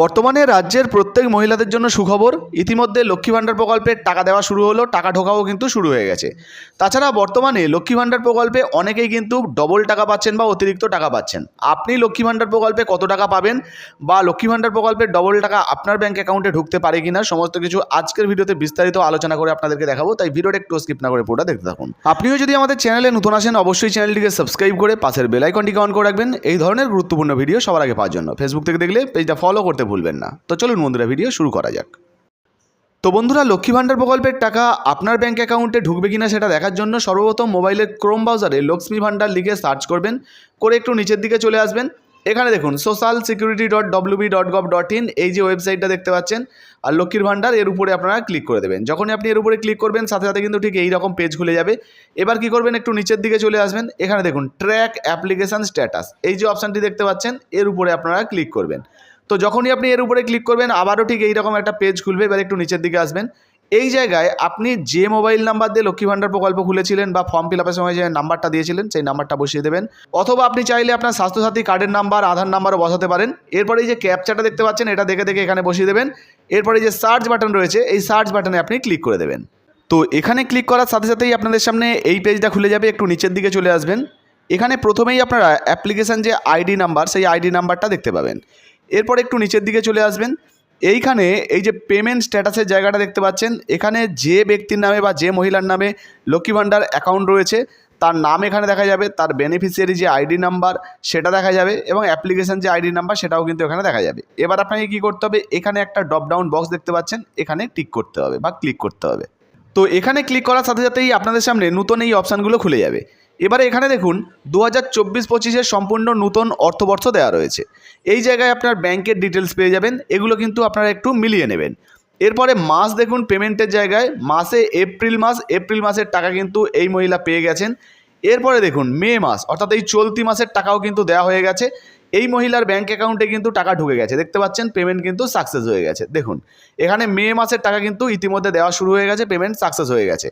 বর্তমানে রাজ্যের প্রত্যেক মহিলাদের জন্য সুখবর। ইতিমধ্যে লক্ষ্মী ভাণ্ডার প্রকল্পের টাকা দেওয়া শুরু হলো, টাকা ঢোকাও কিন্তু শুরু হয়ে গেছে। তাছাড়া বর্তমানে লক্ষ্মী ভাণ্ডার প্রকল্পে অনেকেই কিন্তু ডবল টাকা পাচ্ছেন বা অতিরিক্ত টাকা পাচ্ছেন। আপনি লক্ষ্মী ভাণ্ডার প্রকল্পে কত টাকা পাবেন বা লক্ষ্মী ভাণ্ডার প্রকল্পের ডবল টাকা আপনার ব্যাঙ্ক অ্যাকাউন্টে ঢুকতে পারে কিনা, সমস্ত কিছু আজকের ভিডিওতে বিস্তারিত আলোচনা করে আপনাদেরকে দেখাবো। তাই ভিডিওটা একটু স্কিপ না করে পুরোটা দেখতে থাকুন। আপনিও যদি আমাদের চ্যানেলে নতুন আসেন, অবশ্যই চ্যানেলটিকে সাবস্ক্রাইব করে পাশের বেল আইকনটিকে অন করে রাখবেন এই ধরনের গুরুত্বপূর্ণ ভিডিও সবার আগে পাওয়ার জন্য। ফেসবুক থেকে দেখলে পেজটা ফলো করতে ভুলবেন না। তো চলুন বন্ধুরা, ভিডিও শুরু করা যাক। তো বন্ধুরা, লক্ষ্মী ভাণ্ডার প্রকল্পের টাকা আপনার ব্যাঙ্ক অ্যাকাউন্টে ঢুকবে কিনা সেটা দেখার জন্য সর্বপ্রথম মোবাইলের ক্রোম ব্রাউজারে লক্ষ্মী ভাণ্ডার লিখে সার্চ করবেন, করে একটু নিচের দিকে চলে আসবেন। এখানে দেখুন social-security.wb.gov.in এই যে ওয়েবসাইটটা দেখতে পাচ্ছেন, আর লক্ষ্মীর ভাণ্ডার এর উপরে আপনারা ক্লিক করে দেবেন। যখনই আপনি এর উপরে ক্লিক করবেন সাথে সাথে কিন্তু ঠিক এইরকম পেজ খুলে যাবে। এবার কি করবেন, একটু নিচের দিকে চলে আসবেন। এখানে দেখুন ট্র্যাক অ্যাপ্লিকেশান স্ট্যাটাস এই যে অপশানটি দেখতে পাচ্ছেন, এর উপরে আপনারা ক্লিক করবেন। তো যখনই আপনি এর উপরে ক্লিক করবেন আবারও ঠিক এইরকম একটা পেজ খুলবে। এবার একটু নিচের দিকে আসবেন। এই জায়গায় আপনি যে মোবাইল নাম্বার দিয়ে লক্ষ্মী ভাণ্ডার প্রকল্প খুলেছিলেন বা ফর্ম ফিল আপের সময় যে নাম্বারটা দিয়েছিলেন সেই নাম্বারটা বসিয়ে দেবেন, অথবা আপনি চাইলে আপনার স্বাস্থ্যসাথী কার্ডের নাম্বার, আধার নাম্বারও বসাতে পারেন। এরপরে এই যে ক্যাপচাটা দেখতে পাচ্ছেন, এটা দেখে দেখে এখানে বসিয়ে দেবেন। এরপরে যে সার্চ বাটন রয়েছে, এই সার্চ বাটনে আপনি ক্লিক করে দেবেন। তো এখানে ক্লিক করার সাথে সাথেই আপনাদের সামনে এই পেজটা খুলে যাবে। একটু নিচের দিকে চলে আসবেন। এখানে প্রথমেই আপনারা অ্যাপ্লিকেশান যে আইডি নাম্বার, সেই আইডি নাম্বারটা দেখতে পাবেন। এরপর একটু নিচের দিকে চলে আসবেন। এইখানে এই যে পেমেন্ট স্ট্যাটাসের জায়গাটা দেখতে পাচ্ছেন, এখানে যে ব্যক্তির নামে বা যে মহিলার নামে লক্ষ্মী ভাণ্ডার অ্যাকাউন্ট রয়েছে তার নাম এখানে দেখা যাবে, তার বেনিফিশিয়ারি যে আইডি নাম্বার সেটা দেখা যাবে, এবং অ্যাপ্লিকেশান যে আইডি নাম্বার সেটাও কিন্তু এখানে দেখা যাবে। এবার আপনাকে কী করতে হবে, এখানে একটা ড্রপ ডাউন বক্স দেখতে পাচ্ছেন, এখানে টিক করতে হবে বা ক্লিক করতে হবে। তো এখানে ক্লিক করার সাথে সাথেই আপনাদের সামনে নতুন এই অপশানগুলো খুলে যাবে। এবারে এখানে দেখুন 2024-25 সম্পূর্ণ নতুন অর্থবর্ষ দেওয়া রয়েছে। এই জায়গায় আপনার ব্যাংকের ডিটেলস পেয়ে যাবেন, এগুলো কিন্তু আপনারা একটু মিলিয়ে নেবেন। এরপরে মাস দেখুন পেমেন্টের জায়গায়, মাসে এপ্রিল মাসের টাকা কিন্তু এই মহিলা পেয়ে গেছেন। এরপরে দেখুন মে মাস, অর্থাৎ এই চলতি মাসের টাকাও কিন্তু দেওয়া হয়ে গেছে। এই মহিলার ব্যাঙ্ক অ্যাকাউন্টে কিন্তু টাকা ঢুকে গেছে, দেখতে পাচ্ছেন পেমেন্ট কিন্তু সাকসেস হয়ে গেছে। দেখুন এখানে মে মাসের টাকা কিন্তু ইতিমধ্যে দেওয়া শুরু হয়ে গেছে, পেমেন্ট সাকসেস হয়ে গেছে।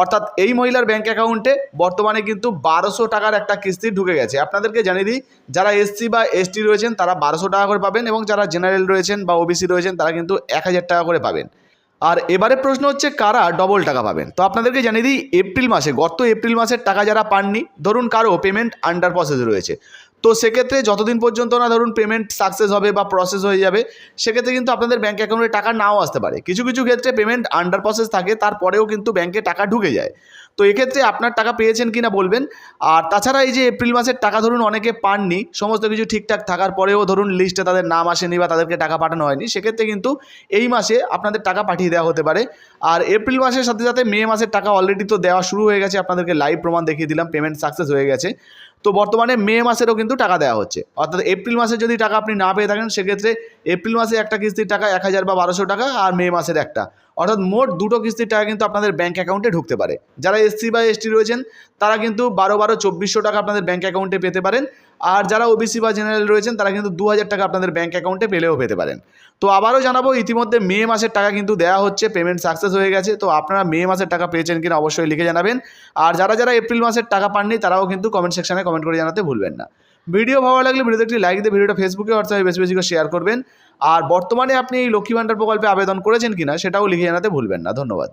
অর্থাৎ এই মহিলার ব্যাঙ্ক অ্যাকাউন্টে বর্তমানে কিন্তু 1200 টাকার একটা কিস্তি ঢুকে গেছে। আপনাদেরকে জানিয়ে দিই, যারা এসসি বা এসটি রয়েছেন তারা 1200 টাকা করে পাবেন, এবং যারা জেনারেল রয়েছেন বা ওবিসি রয়েছেন তারা কিন্তু 1000 টাকা করে পাবেন। আর এবারে প্রশ্ন হচ্ছে কারা ডবল টাকা পাবেন। তো আপনাদেরকে জানিয়ে দিই, গত এপ্রিল মাসের টাকা যারা পাননি, ধরুন কারো পেমেন্ট আন্ডার প্রসেস রয়েছে, তো সেক্ষেত্রে যতদিন পর্যন্ত না ধরুন পেমেন্ট সাকসেস হবে বা প্রসেস হয়ে যাবে, সেক্ষেত্রে কিন্তু আপনাদের ব্যাঙ্ক অ্যাকাউন্টে টাকা নাও আসতে পারে। কিছু কিছু ক্ষেত্রে পেমেন্ট আন্ডার প্রসেস থাকে, তারপরেও কিন্তু ব্যাঙ্কে টাকা ঢুকে যায়। তো এক্ষেত্রে আপনার টাকা পেয়েছেন কিনা বলবেন। আর তাছাড়া এই যে এপ্রিল মাসের টাকা ধরুন অনেকে পাননি, সমস্ত কিছু ঠিকঠাক থাকার পরেও ধরুন লিস্টে তাদের নাম আসেনি বা তাদেরকে টাকা পাঠানো হয়নি, সেক্ষেত্রে কিন্তু এই মাসে আপনাদের টাকা পাঠিয়ে দেওয়া হতে পারে। আর এপ্রিল মাসের সাথে সাথে মে মাসের টাকা অলরেডি তো দেওয়া শুরু হয়ে গেছে, আপনাদেরকে লাইভ প্রমাণ দেখিয়ে দিলাম, পেমেন্ট সাকসেস হয়ে গেছে। তো বর্তমানে মে মাসেরও কিন্তু টাকা দেওয়া হচ্ছে। অর্থাৎ এপ্রিল মাসে যদি টাকা আপনি না পেয়ে থাকেন, সেক্ষেত্রে এপ্রিল মাসে একটা কিস্তির টাকা 1000 বা 1200 টাকা, আর মে মাসের একটা, অর্থাৎ মোট দুটো কিস্তির টাকা কিন্তু আপনাদের ব্যাঙ্ক অ্যাকাউন্টে ঢুকতে পারে। যারা এসসি বা এসটি রয়েছেন তারা কিন্তু 2400 টাকা আপনাদের ব্যাঙ্ক অ্যাকাউন্টে পেতে পারেন। আর যারা ওবিসি বা জেনারেল রয়েছেন তারা কিন্তু 2000 টাকা আপনাদের ব্যাঙ্ক অ্যাকাউন্টে পেলেও পেতে পারেন। তো আবারও জানাবো, ইতিমধ্যে মে মাসের টাকা কিন্তু দেওয়া হচ্ছে, পেমেন্ট সাকসেস হয়ে গেছে। তো আপনারা মে মাসের টাকা পেয়েছেন কিনা অবশ্যই লিখে জানাবেন। আর যারা যারা এপ্রিল মাসের টাকা পাননি তারাও কিন্তু কমেন্ট সেকশনে কমেন্ট করে জানাতে ভুলবেন না। ভিডিও ভালো লাগলে ভিডিওতে একটি লাইক দিয়ে ভিডিওটা ফেসবুকে হোয়াটসঅ্যাপে বেশি বেশি করে শেয়ার করবেন। আর বর্তমানে আপনি এই লক্ষ্মী ভাণ্ডার প্রকল্পে আবেদন করেছেন কিনা সেটাও লিখে জানাতে ভুলবেন না। ধন্যবাদ।